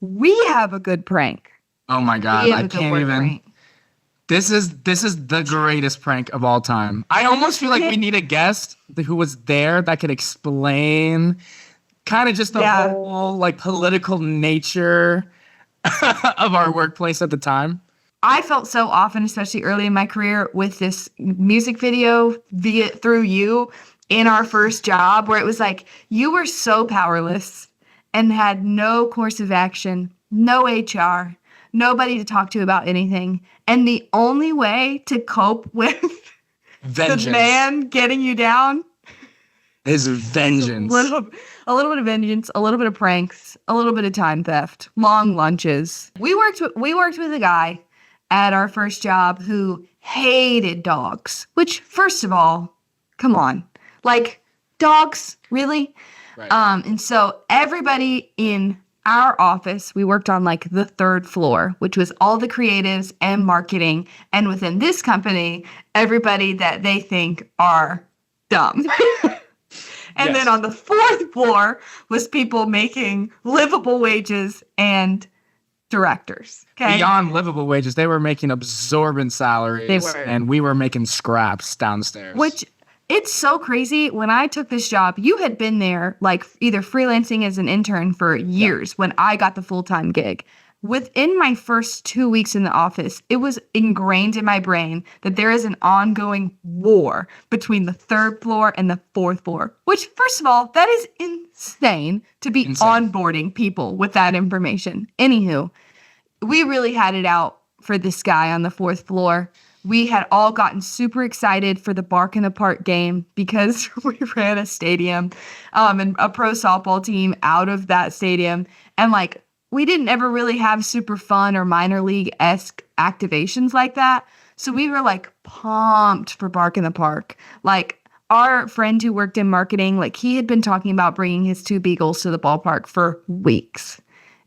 We have a good prank. Oh my God. I can't even. Prank. This is the greatest prank of all time. I almost feel like we need a guest who was there that could explain kind of just the whole like political nature of our workplace at the time. I felt so often, especially early in my career, with this music video through you in our first job, where it was like you were so powerless and had no course of action, no HR, nobody to talk to about anything. And the only way to cope with the man getting you down is vengeance. A little bit of vengeance, a little bit of pranks, a little bit of time theft, long lunches. We worked with a guy at our first job who hated dogs, which, first of all, come on, like dogs, really? Right. And so everybody in our office, we worked on like the third floor, which was all the creatives and marketing. And within this company, everybody that they think are dumb. And then on the fourth floor was people making livable wages and directors. Okay. Beyond livable wages, they were making absorbent salaries. They were. And we were making scraps downstairs. Which, it's so crazy. When I took this job, you had been there like either freelancing as an intern for years when I got the full-time gig. Within my first 2 weeks in the office, it was ingrained in my brain that there is an ongoing war between the third floor and the fourth floor, which, first of all, that is insane to be onboarding people with that information. Anywho, we really had it out for this guy on the fourth floor. We had all gotten super excited for the Bark in the Park game because we ran a stadium and a pro softball team out of that stadium. And like, we didn't ever really have super fun or minor league-esque activations like that. So we were like pumped for Bark in the Park. Like our friend who worked in marketing, like he had been talking about bringing his 2 beagles to the ballpark for weeks.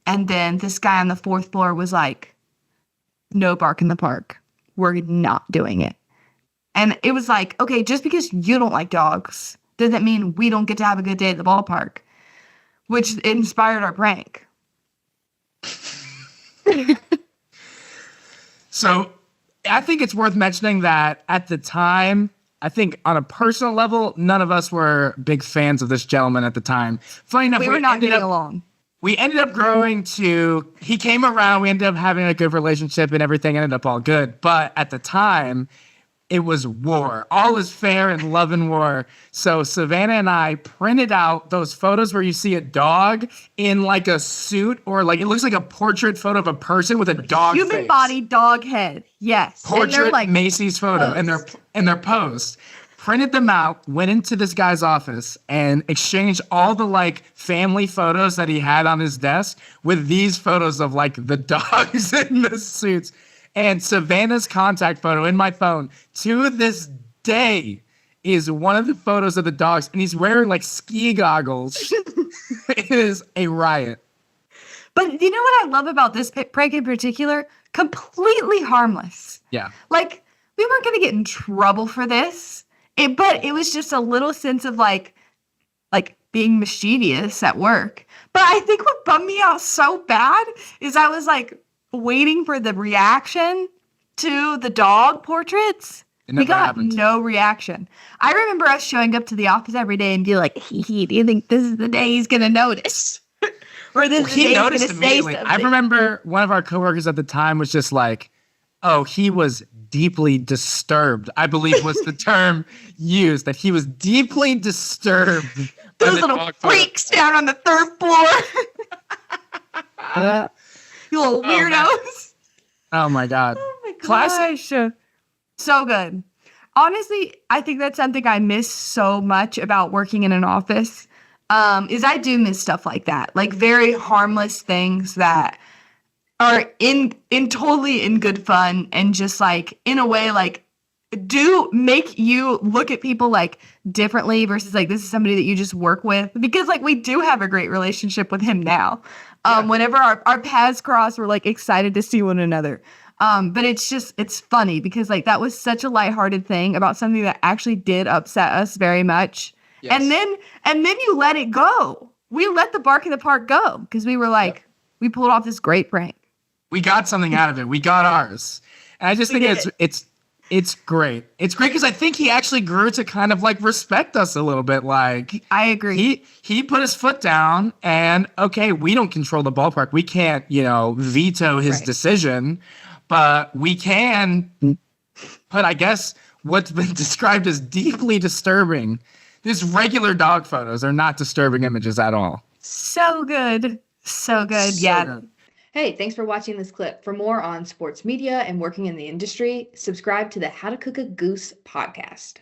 And then this guy on the fourth floor was like, no Bark in the Park. We're not doing it. And it was like, okay, just because you don't like dogs doesn't mean we don't get to have a good day at the ballpark, which inspired our prank. So I think it's worth mentioning that at the time, I think on a personal level, none of us were big fans of this gentleman at the time. Funny enough, we were not getting along. We ended up growing to, he came around, we ended up having a good relationship and everything ended up all good. But at the time, it was war. All is fair in love and war. So Savanna and I printed out those photos where you see a dog in like a suit or like, it looks like a portrait photo of a person with a dog Human face. body, dog head. Yes. Portrait like Macy's photo and they're posed. Printed them out, went into this guy's office and exchanged all the like family photos that he had on his desk with these photos of like the dogs in the suits. And Savannah's contact photo in my phone to this day is one of the photos of the dogs, and he's wearing like ski goggles. It is a riot. But you know what I love about this prank in particular? Completely harmless. Yeah. Like, we weren't going to get in trouble for this, but it was just a little sense of like being mischievous at work. But I think what bummed me out so bad is I was like, waiting for the reaction to the dog portraits. We got no reaction. I remember us showing up to the office every day and be like, do you think this is the day he's going to notice? Or this is the day he's going to say something? I remember one of our coworkers at the time was just like, oh, he was deeply disturbed, I believe was the term used, that he was deeply disturbed. Those little freaks down on the third floor. You little weirdos. Oh my God. Oh my gosh. Classic. So good. Honestly, I think that's something I miss so much about working in an office. Is I do miss stuff like that. Like very harmless things that are in totally in good fun and just like in a way like do make you look at people like differently versus like this is somebody that you just work with, because like we do have a great relationship with him now. Whenever our paths cross, we're like excited to see one another. But it's funny because like that was such a lighthearted thing about something that actually did upset us very much. Yes. And then you let it go. We let the Bark in the Park go because we were like, We pulled off this great prank. We got something out of it. We got ours. And I just think it's great. It's great because I think he actually grew to kind of like respect us a little bit. Like, I agree. He put his foot down, and okay, we don't control the ballpark. We can't, veto his decision, but we can put, I guess, what's been described as deeply disturbing. These regular dog photos are not disturbing images at all. So good. So good. Yeah. Good. Hey, thanks for watching this clip. For more on sports media and working in the industry, subscribe to the How to Cook a Goose podcast.